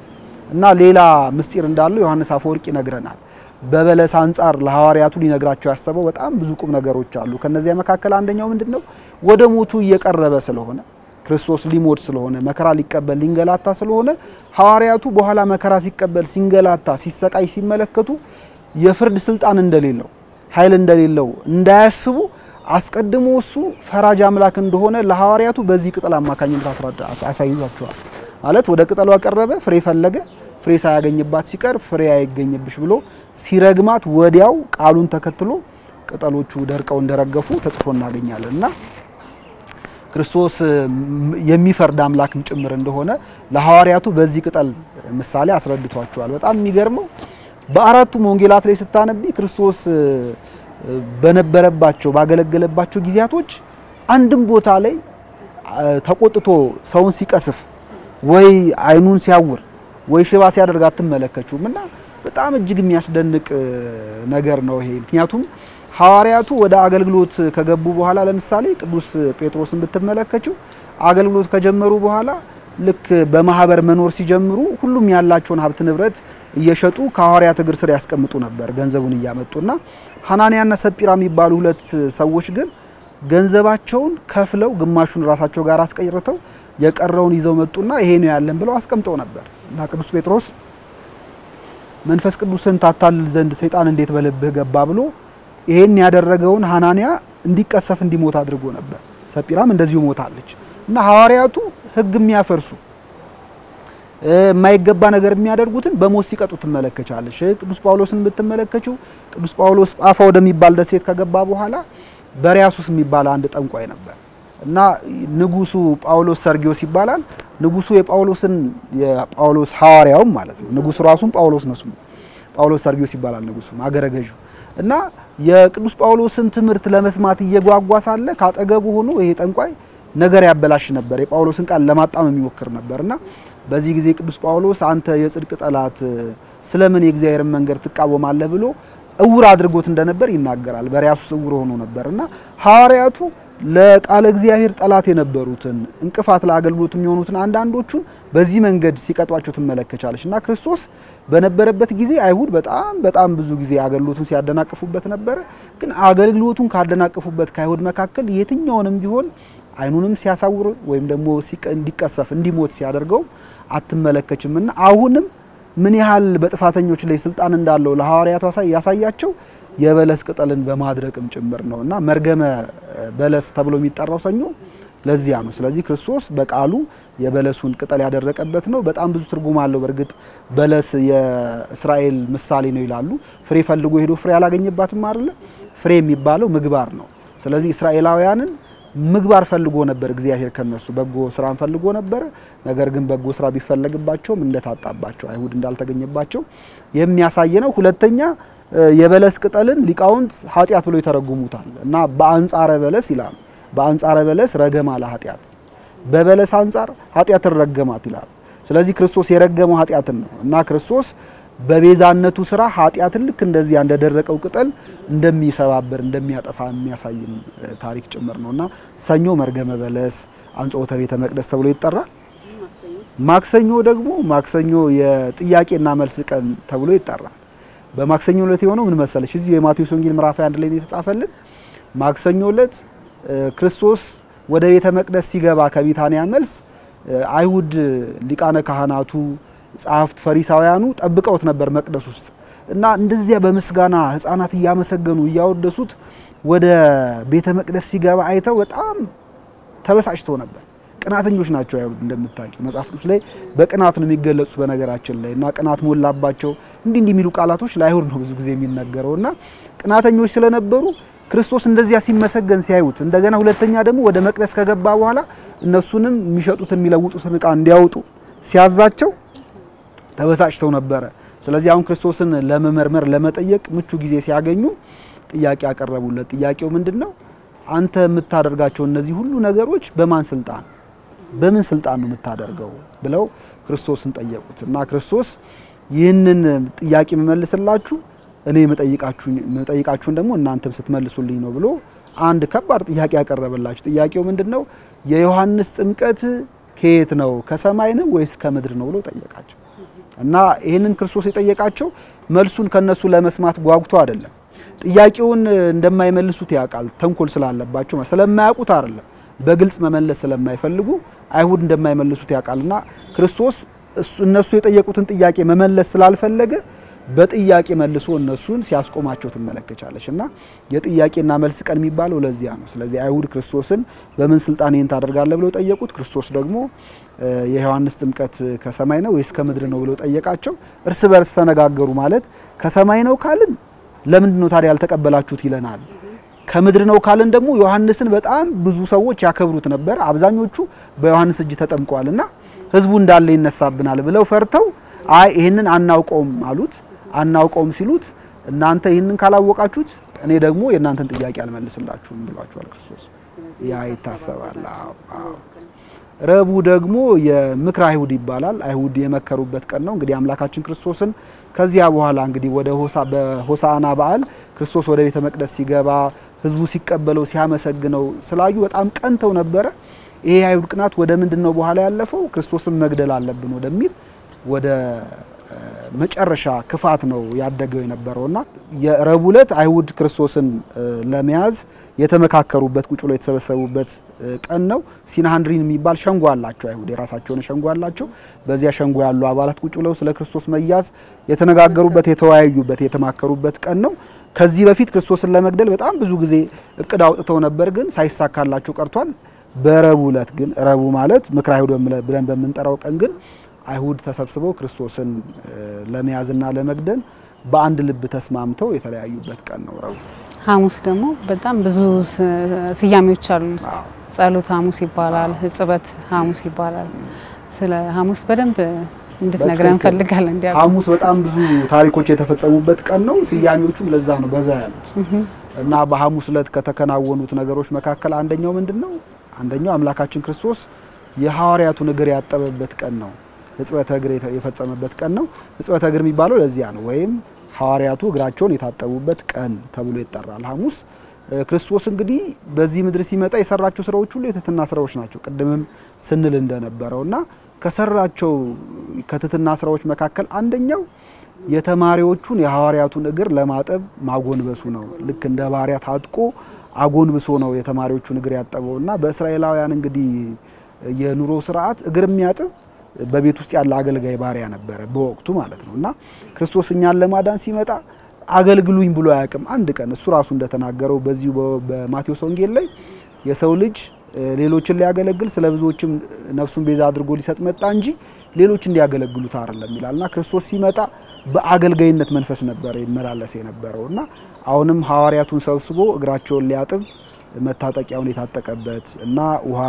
እና ሌላ ምስጢር እንዳለው ዮሐንስ አፈወርቅ ይነግረናል። በበለስ አንጻር ለሐዋርያቱ ሊነግራቸው ያሰበው በጣም ብዙ ቁም ነገሮች አሉ። ከነዚያ መካከል አንደኛው ምንድነው ወደ ሞቱ እየቀረበ ስለሆነ ክርስቶስ ሊሞት ስለሆነ መከራ ሊቀበል ሊንገላታ ስለሆነ ሐዋርያቱ በኋላ መከራ ሲቀበል ሲንገላታ ሲሰቃይ ሲመለከቱ የፍርድ ስልጣን እንደሌለው ኃይል እንደሌለው እንዳያስቡ አስቀድሞ እሱ ፈራጅ አምላክ እንደሆነ ለሐዋርያቱ በዚህ ቅጠል አማካኝነት አሳይቷቸዋል። ማለት ወደ ቅጠሉ አቀረበ፣ ፍሬ ፈለገ፣ ፍሬ ሳያገኝባት ሲቀር ፍሬ አይገኝብሽ ብሎ ሲረግማት ወዲያው ቃሉን ተከትሎ ቅጠሎቹ ደርቀው እንደረገፉ ተጽፎ እናገኛለንና ክርስቶስ የሚፈርድ አምላክም ጭምር እንደሆነ ለሐዋርያቱ በዚህ ቅጠል ምሳሌ አስረድቷቸዋል። በጣም የሚገርመው በአራቱም ወንጌላት ላይ ስታነቢ ክርስቶስ በነበረባቸው ባገለገለባቸው ጊዜያቶች አንድም ቦታ ላይ ተቆጥቶ ሰውን ሲቀስፍ ወይ አይኑን ሲያውር ወይ ሽባ ሲያደርግ አትመለከቹምና በጣም እጅግ የሚያስደንቅ ነገር ነው ይሄ። ምክንያቱም ሐዋርያቱ ወደ አገልግሎት ከገቡ በኋላ ለምሳሌ ቅዱስ ጴጥሮስን ብትመለከቹ አገልግሎት ከጀመሩ በኋላ ልክ በማህበር መኖር ሲጀምሩ ሁሉም ያላቸውን ሀብት ንብረት እየሸጡ ከሐዋርያት እግር ስር ያስቀምጡ ነበር ገንዘቡን እያመጡና ሐናንያና ሰጲራ የሚባሉ ሁለት ሰዎች ግን ገንዘባቸውን ከፍለው ግማሹን ራሳቸው ጋር አስቀይረተው የቀረውን ይዘው መጡና ይሄ ነው ያለን ብለው አስቀምጠው ነበር። እና ቅዱስ ጴጥሮስ መንፈስ ቅዱስን ታታልል ዘንድ ሰይጣን እንዴት በልብህ ገባ ብሎ ይሄን ያደረገውን ሐናንያ እንዲቀሰፍ እንዲሞት አድርጎ ነበር። ሰጲራም እንደዚሁ ሞታለች። እና ሐዋርያቱ ሕግ የሚያፈርሱ የማይገባ ነገር የሚያደርጉትን በሞት ሲቀጡ ትመለከቻለሽ። ቅዱስ ጳውሎስን ብትመለከቹ ቅዱስ ጳውሎስ ጳፋ ወደሚባል ደሴት ከገባ በኋላ በሪያሱስ የሚባል አንድ ጠንቋይ ነበር እና ንጉሱ ጳውሎስ ሰርጊዮስ ይባላል። ንጉሱ የጳውሎስ ሐዋርያው ማለት ነው። ንጉሱ ራሱን ጳውሎስ ነው ስሙ። ጳውሎስ ሰርጊዮስ ይባላል ንጉሱ አገረገዡ እና የቅዱስ ጳውሎስን ትምህርት ለመስማት እየጓጓ ሳለ ካጠገቡ ሆኖ ይሄ ጠንቋይ ነገር ያበላሽ ነበር። የጳውሎስን ቃል ለማጣም የሚሞክር ነበርና በዚህ ጊዜ ቅዱስ ጳውሎስ አንተ የጽድቅ ጠላት ስለምን የእግዚአብሔርን መንገድ ትቃወማለህ ብሎ እውር አድርጎት እንደነበር ይናገራል። በሪያሱስ እውር ሆኖ ነበርና ሐዋርያቱ ለቃለ እግዚአብሔር ጠላት የነበሩትን እንቅፋት ለአገልግሎት የሚሆኑትን አንዳንዶቹን በዚህ መንገድ ሲቀጧቸው ትመለከቻለሽና ክርስቶስ በነበረበት ጊዜ አይሁድ በጣም ብዙ ጊዜ አገልግሎቱን ሲያደናቅፉበት ነበር። ግን አገልግሎቱን ካደናቅፉበት ከአይሁድ መካከል የትኛውንም ቢሆን አይኑንም ሲያሳውር ወይም ደግሞ እንዲቀሰፍ እንዲሞት ሲያደርገው አትመለከችምና አሁንም ምን ያህል በጥፋተኞች ላይ ስልጣን እንዳለው ለሐዋርያቱ ያሳያቸው የበለስ ቅጠልን በማድረቅም ጭምር ነውና መርገመ በለስ ተብሎ የሚጠራው ሰኞ ለዚያ ነው። ስለዚህ ክርስቶስ በቃሉ የበለሱን ቅጠል ያደረቀበት ነው። በጣም ብዙ ትርጉም አለው። በርግጥ በለስ የእስራኤል ምሳሌ ነው ይላሉ። ፍሬ ፈልጎ ሄዶ ፍሬ ያላገኘባትም አይደለ? ፍሬ የሚባለው ምግባር ነው። ስለዚህ እስራኤላውያንን ምግባር ፈልጎ ነበር እግዚአብሔር ከነሱ በጎ ስራን ፈልጎ ነበር ነገር ግን በጎ ስራ ቢፈልግባቸው እንደታጣባቸው አይሁድ እንዳልተገኘባቸው የሚያሳይ ነው ሁለተኛ የበለስ ቅጠልን ሊቃውንት ኃጢያት ብሎ ይተረጉሙታል እና በአንጻረ በለስ ይላል በአንጻረ በለስ ረገማ ለኃጢያት በበለስ አንጻር ኃጢያትን ረገማት ይላል ስለዚህ ክርስቶስ የረገመው ኃጢያትን ነው እና ክርስቶስ በቤዛነቱ ስራ ኃጢያትን ልክ እንደዚህ እንደደረቀው ቅጠል እንደሚሰባበር እንደሚያጠፋ የሚያሳይ ታሪክ ጭምር ነውና ሰኞ መርገመ በለስ አንጾተ ቤተ መቅደስ ተብሎ ይጠራል ማክሰኞ ደግሞ ማክሰኞ የጥያቄና መልስ ቀን ተብሎ ይጠራል በማክሰኞ ዕለት የሆነው ምን መሰለሽ እዚህ የማቴዎስ ወንጌል ምዕራፍ 1 ላይ የተጻፈልን ማክሰኞ ዕለት ክርስቶስ ወደ ቤተ መቅደስ ሲገባ ከቢታንያ መልስ አይሁድ ሊቃነ ካህናቱ ጻፍት ፈሪሳውያኑ ጠብቀውት ነበር መቅደስ ውስጥ እና እንደዚያ በመስጋና ህፃናት ያመሰገኑ ያወደሱት ወደ ቤተ መቅደስ ሲገባ አይተው በጣም ተበሳጭተው ነበር ቅናተኞች ናቸው አይሁድ እንደምታውቂው መጽሐፍ ቅዱስ ላይ በቅናት ነው የሚገለጹት በነገራችን ላይ እና ቅናት ሞላባቸው እንዲህ የሚሉ ቃላቶች ለአይሁድ ነው ብዙ ጊዜ የሚነገረውና ቅናተኞች ስለነበሩ ክርስቶስ እንደዚያ ሲመሰገን ሲያዩት እንደገና ሁለተኛ ደግሞ ወደ መቅደስ ከገባ በኋላ እነሱንም የሚሸጡትን የሚለውጡትን ዕቃ እንዲያወጡ ሲያዛቸው ተበሳጭተው ነበር ስለዚህ አሁን ክርስቶስን ለመመርመር ለመጠየቅ ምቹ ጊዜ ሲያገኙ ጥያቄ ያቀረቡለት ጥያቄው ምንድነው አንተ የምታደርጋቸው እነዚህ ሁሉ ነገሮች በማን ስልጣን ነው የምታደርገው ብለው ክርስቶስን ጠየቁትና ክርስቶስ ይህንን ጥያቄ መመልስላችሁ እኔ መጠይቃችሁን ደግሞ እናንተም ስትመልሱልኝ ነው ብሎ አንድ ከባድ ጥያቄ ያቀረበላችሁ ጥያቄው ምንድነው የዮሐንስ ጥምቀት ከየት ነው ከሰማይ ነው ወይስ ከምድር ነው ብሎ ጠየቃቸው እና ይሄንን ክርስቶስ የጠየቃቸው መልሱን ከነሱ ለመስማት ጓጉቶ አይደለም ጥያቄውን እንደማይመልሱት ያቃል ተንኮል ስላለባቸው ስለማያውቁት አይደለም በግልጽ መመለስ ስለማይፈልጉ አይሁድ እንደማይመልሱት ያቃልና ክርስቶስ እነሱ የጠየቁትን ጥያቄ መመለስ ስላልፈለገ በጥያቄ መልሶ እነሱን ሲያስቆማቸው ተመለከቻለሽና የጥያቄና መልስ ቀን የሚባለው ለዚያ ነው ስለዚህ አይሁድ ክርስቶስን በምን ስልጣን ይንታ አደርጋለህ ብለው ጠየቁት ክርስቶስ ደግሞ የዮሐንስ ጥምቀት ከሰማይ ነው ወይስ ከምድር ነው ብለው ጠየቃቸው እርስ በርስ ተነጋገሩ ማለት ከሰማይ ነው ካልን ለምንድን ነው ታዲያ ያልተቀበላችሁት ይለናል ከምድር ነው ካልን ደግሞ ዮሐንስን በጣም ብዙ ሰዎች ያከብሩት ነበር አብዛኞቹ በዮሐንስ እጅ ተጠምቀዋልና ህዝቡ እንዳለ ይነሳብናል ብለው ፈርተው አይ ይሄንን አናውቀውም አሉት አናውቀውም ሲሉት እናንተ ይሄንን ካላወቃችሁት እኔ ደግሞ የእናንተን ጥያቄ አልመልስላችሁም ብሏቸዋል ክርስቶስ ያ ይታሰባል ረቡ ደግሞ የምክር አይሁድ ይባላል አይሁድ የመከሩበት ቀን ነው እንግዲህ አምላካችን ክርስቶስን ከዚያ በኋላ እንግዲህ ወደ በሆሳዕና በዓል ክርስቶስ ወደ ቤተ መቅደስ ሲገባ ህዝቡ ሲቀበለው ሲያመሰግነው ስላዩ በጣም ቀንተው ነበር ይሄ አይሁድ ቅናት ወደ ምንድነው በኋላ ያለፈው ክርስቶስን መግደል አለብን ወደሚል ወደ መጨረሻ ክፋት ነው ያደገው የነበረውና የረቡ ዕለት አይሁድ ክርስቶስን ለመያዝ የተመካከሩበት ቁጭ ብለው የተሰበሰቡበት ቀን ነው ሲናሃንድሪን የሚባል ሸንጎ አላቸው አይሁድ የራሳቸውን ሸንጎ አላቸው በዚያ ሸንጎ ያሉ አባላት ቁጭ ብለው ስለ ክርስቶስ መያዝ የተነጋገሩበት የተወያዩበት የተማከሩበት ቀን ነው ከዚህ በፊት ክርስቶስን ለመግደል በጣም ብዙ ጊዜ እቅድ አውጥተው ነበር ግን ሳይሳካላቸው ቀርቷል በረቡ ዕለት ግን ረቡ ማለት ምክር አይሁድ ብለን በመንጠራው ቀን ግን አይሁድ ተሰብስበው ክርስቶስን ለመያዝና ለመግደል በአንድ ልብ ተስማምተው የተለያዩበት ቀን ነው ረቡ ሐሙስ ደግሞ በጣም ብዙ ስያሜዎች አሉት ጸሎት ሐሙስ ይባላል ህጽበት ሐሙስ ይባላል ስለ ሐሙስ በደንብ እንድትነግረን ፈልጋለን እንዲያ ሐሙስ በጣም ብዙ ታሪኮች የተፈጸሙበት ቀን ነው ስያሜዎቹም ለዛ ነው በዛ ያሉት እና በሐሙስ ዕለት ከተከናወኑት ነገሮች መካከል አንደኛው ምንድነው አንደኛው አምላካችን ክርስቶስ የሐዋርያቱን እግር ያጠበበት ቀን ነው ህጽበተ እግር የፈጸመበት ቀን ነው ህጽበተ እግር የሚባለው ለዚያ ነው ወይም ሐዋርያቱ እግራቸውን የታጠቡበት ቀን ተብሎ ይጠራል ሐሙስ ክርስቶስ እንግዲህ በዚህ ምድር ሲመጣ የሰራቸው ስራዎች ሁሉ የትህትና ስራዎች ናቸው ቅድምም ስንል እንደነበረውና ከሰራቸው ከትህትና ስራዎች መካከል አንደኛው የተማሪዎቹን የሐዋርያቱን እግር ለማጠብ ማጎንበሱ ነው ልክ እንደ ባሪያ ታጥቆ አጎንብሶ ነው የተማሪዎቹን እግር ያጠበውና በእስራኤላውያን እንግዲህ የኑሮ ስርዓት እግር የሚያጥብ በቤት ውስጥ ያለ አገልጋይ ባሪያ ነበር በወቅቱ ማለት ነውና ክርስቶስ እኛን ለማዳን ሲመጣ አገልግሉኝ ብሎ ያቀም አንድ ቀን እሱ ራሱ እንደተናገረው በዚሁ በማቴዎስ ወንጌል ላይ የሰው ልጅ ሌሎችን ሊያገለግል ስለብዙዎችም ነፍሱን ቤዛ አድርጎ ሊሰጥ መጣ እንጂ ሌሎች እንዲያገለግሉት አይደለም ይላልና ክርስቶስ ሲመጣ በአገልጋይነት መንፈስ ነበር ይመላለስ የነበረውና አሁንም ሐዋርያቱን ሰብስቦ እግራቸውን ሊያጥብ መታጠቂያውን የታጠቀበት እና ውሃ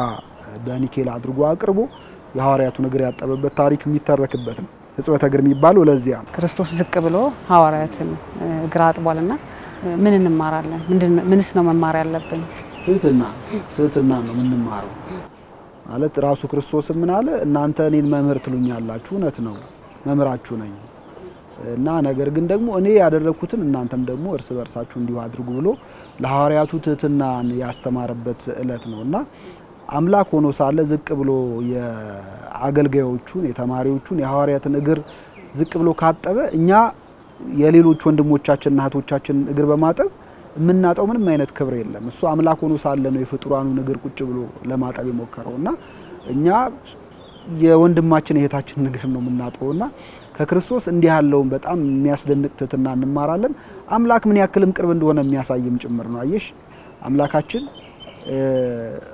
በኒኬል አድርጎ አቅርቦ የሐዋርያቱን እግር ያጠበበት ታሪክ የሚተረክበት ነው። ሕጽበተ እግር የሚባለው ለዚያ ነው። ክርስቶስ ዝቅ ብሎ ሐዋርያትን እግር አጥቧልና ምን እንማራለን? ምንስ ነው መማር ያለብን? ትህትና ነው የምንማረው። ማለት ራሱ ክርስቶስ ምን አለ? እናንተ እኔን መምህር ትሉኛላችሁ፣ እውነት ነው መምህራችሁ ነኝ እና ነገር ግን ደግሞ እኔ ያደረኩትን እናንተም ደግሞ እርስ በርሳችሁ እንዲሁ አድርጉ ብሎ ለሐዋርያቱ ትህትናን ያስተማረበት ዕለት ነውና አምላክ ሆኖ ሳለ ዝቅ ብሎ የአገልጋዮቹን የተማሪዎቹን የሐዋርያትን እግር ዝቅ ብሎ ካጠበ እኛ የሌሎች ወንድሞቻችንና እህቶቻችን እግር በማጠብ የምናጣው ምንም አይነት ክብር የለም። እሱ አምላክ ሆኖ ሳለ ነው የፍጡራኑን እግር ቁጭ ብሎ ለማጠብ የሞከረውና እኛ የወንድማችን እህታችን እግር ነው የምናጠውና ከክርስቶስ እንዲህ ያለውን በጣም የሚያስደንቅ ትህትና እንማራለን። አምላክ ምን ያክልም ቅርብ እንደሆነ የሚያሳይም ጭምር ነው። አየሽ አምላካችን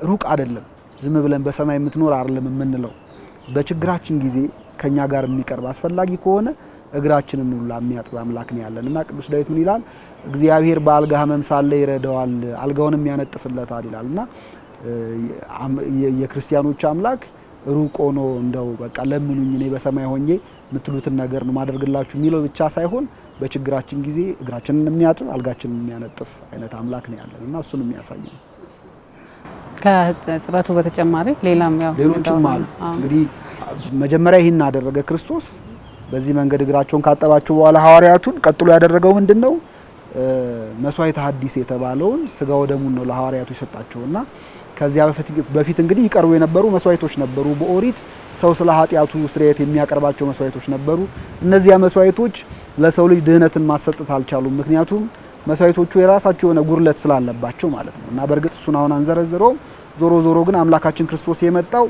ሩቅ አይደለም። ዝም ብለን በሰማይ የምትኖር አይደለም የምንለው። በችግራችን ጊዜ ከኛ ጋር የሚቀርብ አስፈላጊ ከሆነ እግራችንን ሁሉ የሚያጥብ አምላክ ነው ያለንና ቅዱስ ዳዊት ምን ይላል? እግዚአብሔር በአልጋ ሕመም ሳለ ይረዳዋል አልጋውንም ያነጥፍለታል ይላልና የክርስቲያኖች አምላክ ሩቅ ሆኖ እንደው በቃ ለምኑኝ እኔ በሰማይ ሆኜ የምትሉትን ነገር ነው ማደርግላችሁ የሚለው ብቻ ሳይሆን በችግራችን ጊዜ እግራችንን የሚያጥብ አልጋችንን የሚያነጥፍ አይነት አምላክ ነው ያለንና እሱን የሚያሳይ ነው። ከጽበቱ በተጨማሪ ሌሎችም አሉ። እንግዲህ መጀመሪያ ይሄን አደረገ ክርስቶስ። በዚህ መንገድ እግራቸውን ካጠባቸው በኋላ ሐዋርያቱን ቀጥሎ ያደረገው ምንድነው? መስዋዕተ ሐዲስ የተባለውን ስጋው ደሙን ነው ለሐዋርያቱ የሰጣቸውና ከዚያ በፊት እንግዲህ ይቀርቡ የነበሩ መስዋዕቶች ነበሩ። በኦሪት ሰው ስለ ኃጢያቱ ስርየት የሚያቀርባቸው መስዋዕቶች ነበሩ። እነዚያ መስዋዕቶች ለሰው ልጅ ድህነትን ማሰጠት አልቻሉም። ምክንያቱም መስዋዕቶቹ የራሳቸው የሆነ ጉርለት ስላለባቸው ማለት ነው። እና በርግጥ እሱን አሁን አንዘረዝረው። ዞሮ ግን አምላካችን ክርስቶስ የመጣው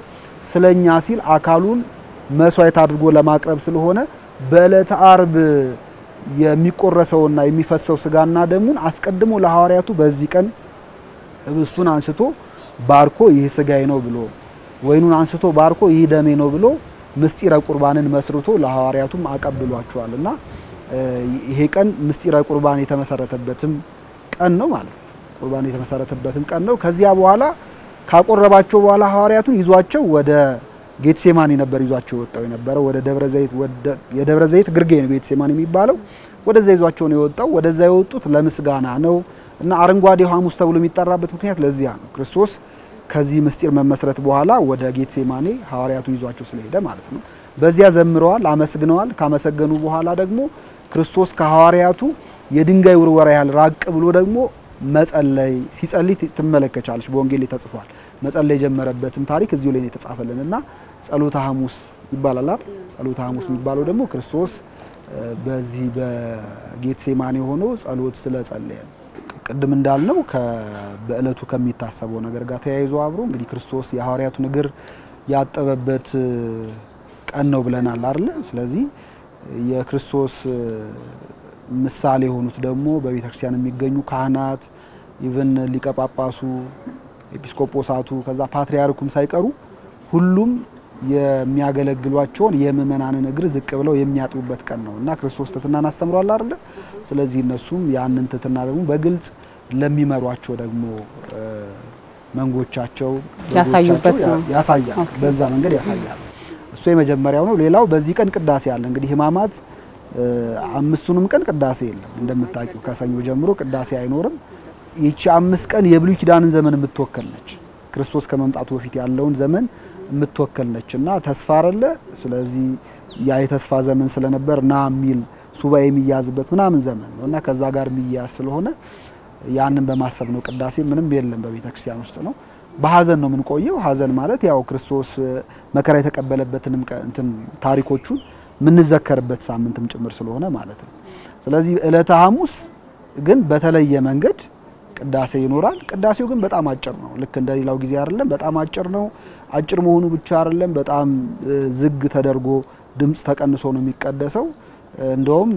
ስለኛ ሲል አካሉን መስዋዕት አድርጎ ለማቅረብ ስለሆነ በዕለተ ዓርብ የሚቆረሰውና የሚፈሰው ስጋና ደሙን አስቀድሞ ለሐዋርያቱ በዚህ ቀን ህብስቱን አንስቶ ባርኮ ይህ ስጋዬ ነው ብሎ ወይኑን አንስቶ ባርኮ ይህ ደሜ ነው ብሎ ምስጢረ ቁርባንን መስርቶ ለሐዋርያቱም አቀብሏቸዋልና ይሄ ቀን ምስጢረ ቁርባን የተመሰረተበትም ቀን ነው ማለት ነው። ቁርባን የተመሰረተበትም ቀን ነው። ከዚያ በኋላ ካቆረባቸው በኋላ ሐዋርያቱን ይዟቸው ወደ ጌትሴማኒ ነበር ይዟቸው ወጣው የነበረው። ወደ የደብረ ዘይት ግርጌ ነው ጌትሴማኒ የሚባለው። ወደዛ ይዟቸው ነው የወጣው። ወደዛ የወጡት ለምስጋና ነው እና አረንጓዴው ሐሙስ ተብሎ የሚጠራበት ምክንያት ለዚያ ነው። ክርስቶስ ከዚህ ምስጢር መመስረት በኋላ ወደ ጌትሴማኒ ሐዋርያቱ ይዟቸው ስለሄደ ማለት ነው። በዚያ ዘምረዋል፣ አመስግነዋል። ካመሰገኑ በኋላ ደግሞ ክርስቶስ ከሐዋርያቱ የድንጋይ ውርወራ ያህል ራቅ ብሎ ደግሞ መጸለይ ሲጸልይ ትመለከቻለሽ። በወንጌል ተጽፏል። መጸለይ የጀመረበትም ታሪክ እዚሁ ላይ ነው የተጻፈልንና ጸሎተ ሐሙስ ይባላል። ጸሎተ ሐሙስ የሚባለው ደግሞ ክርስቶስ በዚህ በጌትሴማኒ ሆኖ ጸሎት ስለጸለየ ቅድም እንዳልነው በእለቱ ከሚታሰበው ነገር ጋር ተያይዞ አብሮ እንግዲህ ክርስቶስ የሐዋርያቱን እግር ያጠበበት ቀን ነው ብለናል አይደል? ስለዚህ የክርስቶስ ምሳሌ የሆኑት ደግሞ በቤተክርስቲያን የሚገኙ ካህናት ኢቭን ሊቀ ጳጳሱ፣ ኤጲስቆጶሳቱ ከዛ ፓትርያርኩም ሳይቀሩ ሁሉም የሚያገለግሏቸውን የምእመናንን እግር ዝቅ ብለው የሚያጥቡበት ቀን ነውና ክርስቶስ ትህትናን አስተምሯል አይደል? ስለዚህ እነሱም ያንን ትህትና ደግሞ በግልጽ ለሚመሯቸው ደግሞ መንጎቻቸው ያሳዩበት ነው ያሳያል። በዛ መንገድ ያሳያል። እሱ የመጀመሪያው ነው። ሌላው በዚህ ቀን ቅዳሴ አለ። እንግዲህ ሕማማት አምስቱንም ቀን ቅዳሴ የለም እንደምታውቂው። ከሰኞ ጀምሮ ቅዳሴ አይኖርም። ይቺ 5 ቀን የብሉይ ኪዳንን ዘመን የምትወከል ነች። ክርስቶስ ከመምጣቱ በፊት ያለውን ዘመን የምትወከል ነችና ተስፋ አይደለ? ስለዚህ ያ የተስፋ ዘመን ስለነበር ና ሚል ሱባኤ የሚያዝበት ምናምን ዘመን ነውና ከዛ ጋር የሚያዝ ስለሆነ ያንን በማሰብ ነው። ቅዳሴ ምንም የለም በቤተክርስቲያን ውስጥ ነው። በሐዘን ነው የምንቆየው። ሐዘን ማለት ያው ክርስቶስ መከራ የተቀበለበትንም እንትን ታሪኮቹን ምንዘከርበት ሳምንትም ጭምር ስለሆነ ማለት ነው። ስለዚህ ዕለተ ሐሙስ ግን በተለየ መንገድ ቅዳሴ ይኖራል። ቅዳሴው ግን በጣም አጭር ነው። ልክ እንደሌላው ጊዜ አይደለም። በጣም አጭር ነው። አጭር መሆኑ ብቻ አይደለም፣ በጣም ዝግ ተደርጎ ድምጽ ተቀንሶ ነው የሚቀደሰው። እንደውም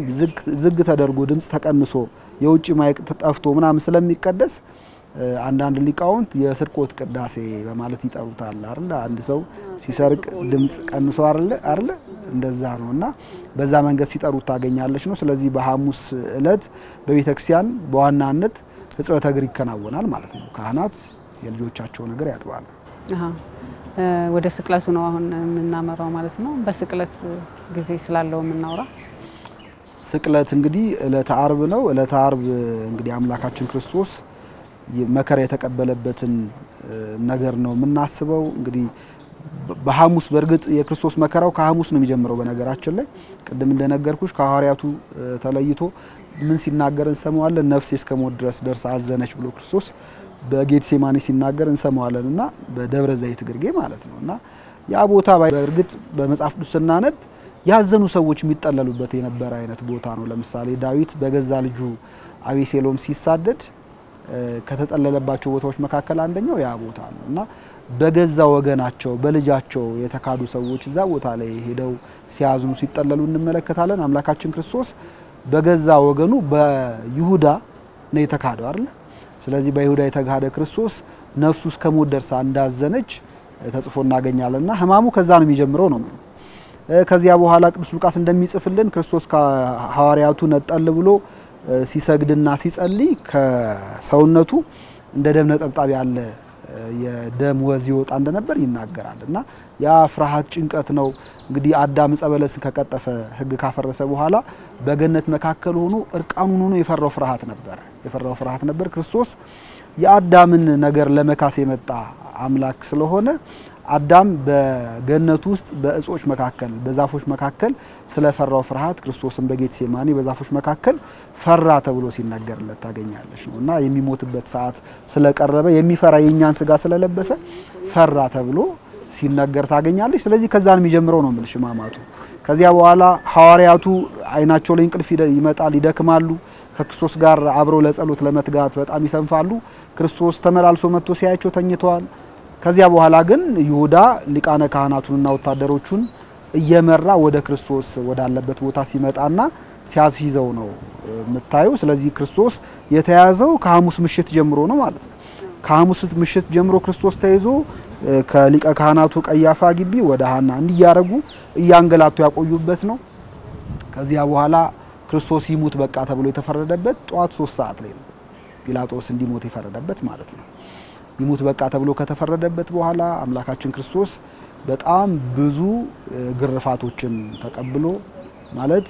ዝግ ተደርጎ ድምጽ ተቀንሶ የውጪ ማይክ ተጠፍቶ ምናምን ስለሚቀደስ አንዳንድ ሊቃውንት የስርቆት ቅዳሴ በማለት ይጠሩታል አይደል? አንድ ሰው ሲሰርቅ ድምጽ ቀንሶ አይደል? እንደዛ ነውና በዛ መንገድ ሲጠሩት ታገኛለች ነው። ስለዚህ በሐሙስ ዕለት በቤተክርስቲያን በዋናነት ሕጽበተ እግር ይከናወናል ማለት ነው። ካህናት የልጆቻቸው ነገር ያጥባሉ። ወደ ስቅለቱ ነው አሁን የምናመራው ማለት ነው። በስቅለት ጊዜ ስላለው የምናወራ ስቅለት እንግዲህ ዕለተ ዓርብ ነው። ዕለተ ዓርብ እንግዲህ አምላካችን ክርስቶስ መከራ የተቀበለበትን ነገር ነው የምናስበው። እንግዲህ በሐሙስ በርግጥ የክርስቶስ መከራው ከሐሙስ ነው የሚጀምረው። በነገራችን ላይ ቅድም እንደነገርኩሽ ከሐዋርያቱ ተለይቶ ምን ሲናገር እንሰማዋለን? ነፍሴ እስከሞት ድረስ ደርሳ አዘነች ብሎ ክርስቶስ በጌቴሴማኒ ሲናገር እንሰማዋለንና በደብረ ዘይት ግርጌ ማለት ነውና ያ ቦታ በርግጥ በመጽሐፍ ቅዱስ ስናነብ ያዘኑ ሰዎች የሚጠለሉበት የነበረ አይነት ቦታ ነው። ለምሳሌ ዳዊት በገዛ ልጁ አቤሴሎም ሲሳደድ ከተጠለለባቸው ቦታዎች መካከል አንደኛው ያ ቦታ ነውና በገዛ ወገናቸው በልጃቸው የተካዱ ሰዎች እዛ ቦታ ላይ ሄደው ሲያዝኑ ሲጠለሉ እንመለከታለን። አምላካችን ክርስቶስ በገዛ ወገኑ በይሁዳ ነው የተካደው አይደል? ስለዚህ በይሁዳ የተካደ ክርስቶስ ነፍሱ እስከ ሞት ደርሳ እንዳዘነች ተጽፎ እናገኛለንና ሕማሙ ከዛ ነው የሚጀምረው ነው። ከዚያ በኋላ ቅዱስ ሉቃስ እንደሚጽፍልን ክርስቶስ ከሐዋርያቱ ነጠል ብሎ ሲሰግድና ሲጸልይ ከሰውነቱ እንደ ደም ነጠብጣብ ያለ የደም ወዝ ይወጣ እንደነበር ይናገራልና ያ ፍርሃት ጭንቀት ነው። እንግዲህ አዳም ዕፀ በለስን ከቀጠፈ ሕግ ካፈረሰ በኋላ በገነት መካከል ሆኖ እርቃኑን ሆኖ የፈራው ፍርሃት ነበር። ክርስቶስ የአዳምን ነገር ለመካስ የመጣ አምላክ ስለሆነ አዳም በገነት ውስጥ በእጾች መካከል በዛፎች መካከል ስለፈራው ፍርሃት ክርስቶስን በጌቴሴማኒ በዛፎች መካከል ፈራ ተብሎ ሲነገርለት ታገኛለሽ ነውና የሚሞትበት ሰዓት ስለቀረበ የሚፈራ የኛን ስጋ ስለለበሰ ፈራ ተብሎ ሲነገር ታገኛለሽ። ስለዚህ ከዛን የሚጀምረው ነው ማለት ሕማማቱ። ከዚያ በኋላ ሐዋርያቱ አይናቸው ላይ እንቅልፍ ይመጣል፣ ይደክማሉ። ከክርስቶስ ጋር አብረው ለጸሎት ለመትጋት በጣም ይሰንፋሉ። ክርስቶስ ተመላልሶ መጥቶ ሲያያቸው ተኝተዋል። ከዚያ በኋላ ግን ይሁዳ ሊቃነ ካህናቱንና ወታደሮቹን እየመራ ወደ ክርስቶስ ወዳለበት ቦታ ሲመጣና ሲያስይዘው ነው የምታዩ። ስለዚህ ክርስቶስ የተያዘው ከሐሙስ ምሽት ጀምሮ ነው ማለት ነው። ከሐሙስ ምሽት ጀምሮ ክርስቶስ ተይዞ ከሊቀ ካህናቱ ቀያፋ ግቢ ወደ ሐና እንዲያረጉ እያንገላቱ ያቆዩበት ነው። ከዚያ በኋላ ክርስቶስ ይሙት በቃ ተብሎ የተፈረደበት ጧት 3 ሰዓት ላይ ነው ጲላጦስ እንዲሞት የፈረደበት ማለት ነው። ይሙት በቃ ተብሎ ከተፈረደበት በኋላ አምላካችን ክርስቶስ በጣም ብዙ ግርፋቶችን ተቀብሎ ማለት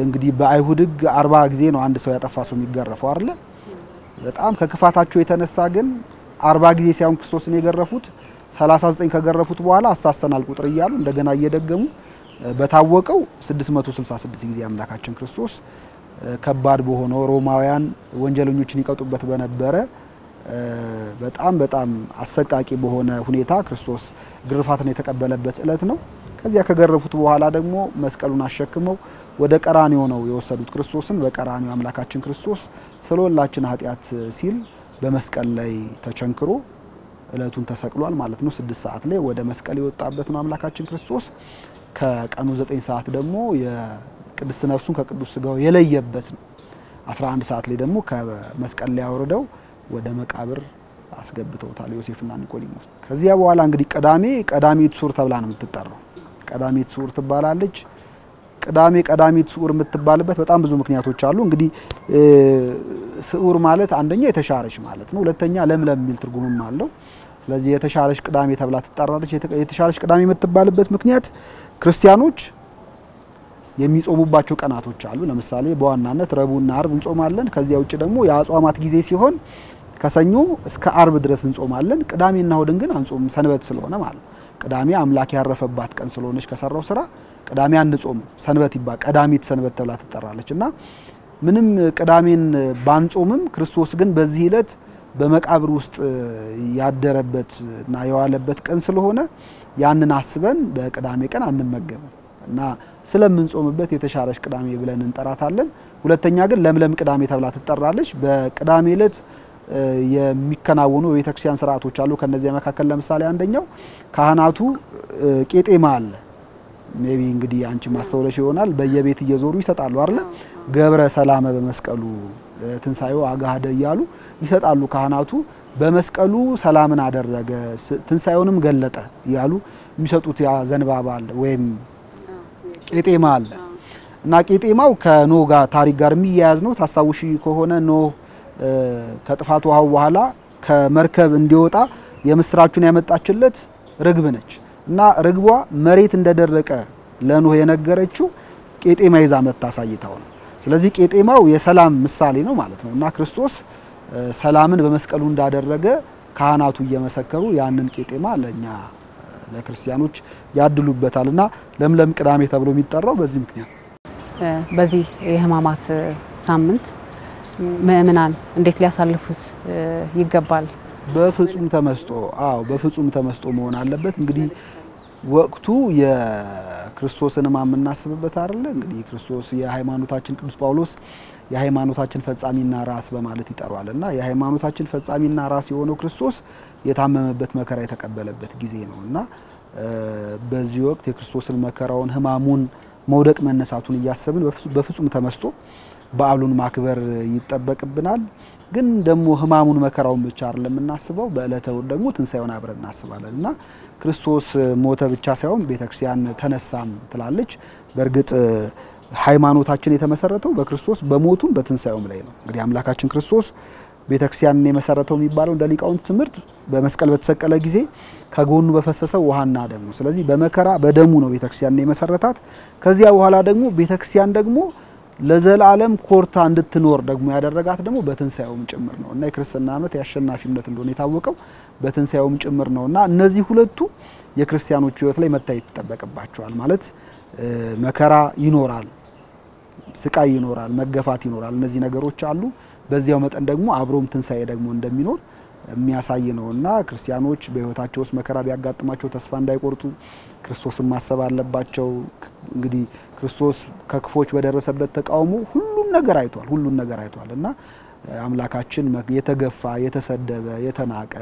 እንግዲህ በአይሁድ ሕግ 40 ጊዜ ነው አንድ ሰው ያጠፋ ሰው የሚገረፈው አይደል? በጣም ከክፋታቸው የተነሳ ግን 40 ጊዜ ሳይሆን ክርስቶስን የገረፉት 39 ከገረፉት በኋላ አሳስተናል ቁጥር እያሉ እንደገና እየደገሙ በታወቀው 666 ጊዜ አምላካችን ክርስቶስ ከባድ በሆነው ሮማውያን ወንጀለኞችን ይቀጡበት በነበረ በጣም አሰቃቂ በሆነ ሁኔታ ክርስቶስ ግርፋትን የተቀበለበት ዕለት ነው። ከዚያ ከገረፉት በኋላ ደግሞ መስቀሉን አሸክመው ወደ ቀራንዮ ነው የወሰዱት ክርስቶስን። በቀራንዮ አምላካችን ክርስቶስ ስለሁላችን ኃጢያት ሲል በመስቀል ላይ ተቸንክሮ ዕለቱን ተሰቅሏል ማለት ነው። 6 ሰዓት ላይ ወደ መስቀል የወጣበት ነው አምላካችን ክርስቶስ። ከቀኑ 9 ሰዓት ደግሞ የቅድስት ነፍሱን ከቅዱስ ስጋው የለየበት ነው። 11 ሰዓት ላይ ደግሞ ከመስቀል ላይ አውርደው ወደ መቃብር አስገብተውታል ዮሴፍና ኒቆዲሞስ። ከዚያ በኋላ እንግዲህ ቀዳሚት ሱር ተብላ ነው የምትጠራው። ቀዳሚት ሱር ትባላለች። ቀዳሚት ሱር የምትባልበት በጣም ብዙ ምክንያቶች አሉ። እንግዲህ ሱር ማለት አንደኛ የተሻረች ማለት ነው። ሁለተኛ ለምለም የሚል ትርጉምም አለው። ስለዚህ የተሻረች ቅዳሜ ተብላ ትጠራለች። የተሻረች ቅዳሜ የምትባልበት ምክንያት ክርስቲያኖች የሚጾሙባቸው ቀናቶች አሉ። ለምሳሌ በዋናነት ረቡዕና ዓርብ እንጾማለን። ከዚያ ውጭ ደግሞ የአጽዋማት ጊዜ ሲሆን ከሰኞ እስከ ዓርብ ድረስ እንጾማለን። ቅዳሜና እሁድን ግን አንጾም ሰንበት ስለሆነ ማለት ነው። ቅዳሜ አምላክ ያረፈባት ቀን ስለሆነች ከሰራው ስራ ቅዳሜ አንጾም ሰንበት ይባል ቀዳሚት ሰንበት ተብላ ትጠራለችና ምንም ቅዳሜን ባንጾምም ክርስቶስ ግን በዚህ ዕለት በመቃብር ውስጥ ያደረበትና የዋለበት ቀን ስለሆነ ያንን አስበን በቅዳሜ ቀን አንመገብም እና ስለምንጾምበት የተሻረች ቅዳሜ ብለን እንጠራታለን። ሁለተኛ ግን ለምለም ቅዳሜ ተብላ ትጠራለች። በቅዳሜ ዕለት የሚከናወኑ የቤተክርስቲያን ሥርዓቶች አሉ። ከነዚያ መካከል ለምሳሌ አንደኛው ካህናቱ ቄጤማ አለ። ሜቢ እንግዲህ አንቺ ማስተውለሽ ይሆናል። በየቤት እየዞሩ ይሰጣሉ አይደል? ገብረ ሰላመ በመስቀሉ ትንሳኤው አጋሃደ እያሉ ይሰጣሉ ካህናቱ። በመስቀሉ ሰላምን አደረገ ትንሳኤውንም ገለጠ እያሉ የሚሰጡት ያ ዘንባባ አለ ወይም ቄጤማ አለ እና ቄጤማው ከኖህ ጋር ታሪክ ጋር የሚያያዝ ነው። ታሳውሺ ከሆነ ኖህ ከጥፋቱ ውሃው በኋላ ከመርከብ እንዲወጣ የምስራቹን ያመጣችለት ርግብ ነች እና ርግቧ መሬት እንደደረቀ ለኖህ የነገረችው ቄጤማ ይዛ መታሳይታው ነው። ስለዚህ ቄጤማው የሰላም ምሳሌ ነው ማለት ነው እና ክርስቶስ ሰላምን በመስቀሉ እንዳደረገ ካህናቱ እየመሰከሩ ያንን ቄጤማ ለኛ ለክርስቲያኖች ያድሉበታልና ለምለም ቅዳሜ ተብሎ የሚጠራው በዚህ ምክንያት። በዚህ የሕማማት ሳምንት ምእመናን እንዴት ሊያሳልፉት ይገባል? በፍጹም ተመስጦ በፍጹም ተመስጦ መሆን አለበት። እንግዲህ ወቅቱ የክርስቶስን ማምናስብበት አይደለ? እንግዲህ ክርስቶስ የሃይማኖታችን ቅዱስ ጳውሎስ የሃይማኖታችን ፈጻሚና ራስ በማለት ይጠራዋልና የሃይማኖታችን ፈጻሚና ራስ የሆነው ክርስቶስ የታመመበት መከራ የተቀበለበት ጊዜ ነውና በዚህ ወቅት የክርስቶስን መከራውን ሕማሙን መውደቅ መነሳቱን እያሰብን በፍጹም ተመስጦ በዓሉን ማክበር ይጠበቅብናል። ግን ደግሞ ሕማሙን መከራውን ብቻ አይደለም እናስበው በእለተ እሁድ ደግሞ ትንሳኤውን አብረን እናስባለንና ክርስቶስ ሞተ ብቻ ሳይሆን ቤተክርስቲያን ተነሳም ትላለች። በእርግጥ ሃይማኖታችን የተመሰረተው በክርስቶስ በሞቱም በትንሳኤውም ላይ ነው። እንግዲህ አምላካችን ክርስቶስ ቤተክርስቲያንን የመሰረተው የሚባለው እንደ ሊቃውንት ትምህርት በመስቀል በተሰቀለ ጊዜ ከጎኑ በፈሰሰው ውሃና ደም ነው። ስለዚህ በመከራ በደሙ ነው ቤተክርስቲያንን የመሰረታት። ከዚያ በኋላ ደግሞ ቤተክርስቲያን ደግሞ ለዘላለም ኮርታ እንድትኖር ደግሞ ያደረጋት ደግሞ በትንሳኤውም ጭምር ነው እና የክርስትና እምነት ያሸናፊነት እንደሆነ የታወቀው በትንሳኤውም ጭምር ነውና እነዚህ ሁለቱ የክርስቲያኖች ሕይወት ላይ መታየት ይጠበቅባቸዋል። ማለት መከራ ይኖራል፣ ስቃይ ይኖራል፣ መገፋት ይኖራል። እነዚህ ነገሮች አሉ። በዚያው መጠን ደግሞ አብሮም ትንሳኤ ደግሞ እንደሚኖር የሚያሳይ ነውና ክርስቲያኖች በሕይወታቸው ውስጥ መከራ ቢያጋጥማቸው ተስፋ እንዳይቆርጡ ክርስቶስን ማሰብ አለባቸው። እንግዲህ ክርስቶስ ከክፎች በደረሰበት ተቃውሞ ሁሉን ነገር አይቷል እና አምላካችን የተገፋ የተሰደበ የተናቀ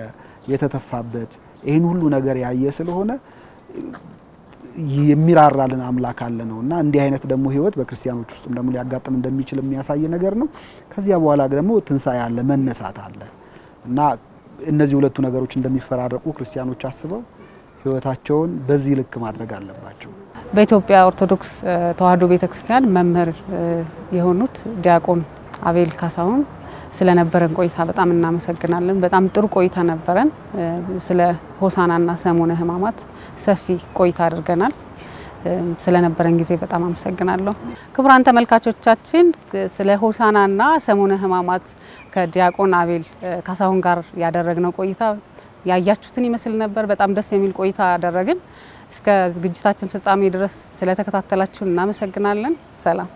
የተተፋበት ይሄን ሁሉ ነገር ያየ ስለሆነ የሚራራልን አምላክ አለ ነውና እንዲህ አይነት ደግሞ ሕይወት በክርስቲያኖች ውስጥም ደግሞ ሊያጋጥም እንደሚችል የሚያሳይ ነገር ነው። ከዚያ በኋላ ደግሞ ትንሳኤ አለ፣ መነሳት አለ እና እነዚህ ሁለቱ ነገሮች እንደሚፈራረቁ ክርስቲያኖች አስበው ሕይወታቸውን በዚህ ልክ ማድረግ አለባቸው። በኢትዮጵያ ኦርቶዶክስ ተዋሕዶ ቤተክርስቲያን መምህር የሆኑት ዲያቆን አቤል ካሳሁን ስለነበረን ቆይታ በጣም እናመሰግናለን። በጣም ጥሩ ቆይታ ነበረን። ስለ ሆሳናና ሰሙነ ሕማማት ሰፊ ቆይታ አድርገናል። ስለነበረን ጊዜ በጣም አመሰግናለሁ። ክቡራን ተመልካቾቻችን ስለ ሆሳናና ሰሙነ ሕማማት ከዲያቆን አቤል ካሳሁን ጋር ያደረግነው ቆይታ ያያችሁትን ይመስል ነበር። በጣም ደስ የሚል ቆይታ አደረግን። እስከ ዝግጅታችን ፍጻሜ ድረስ ስለተከታተላችሁ እናመሰግናለን። ሰላም።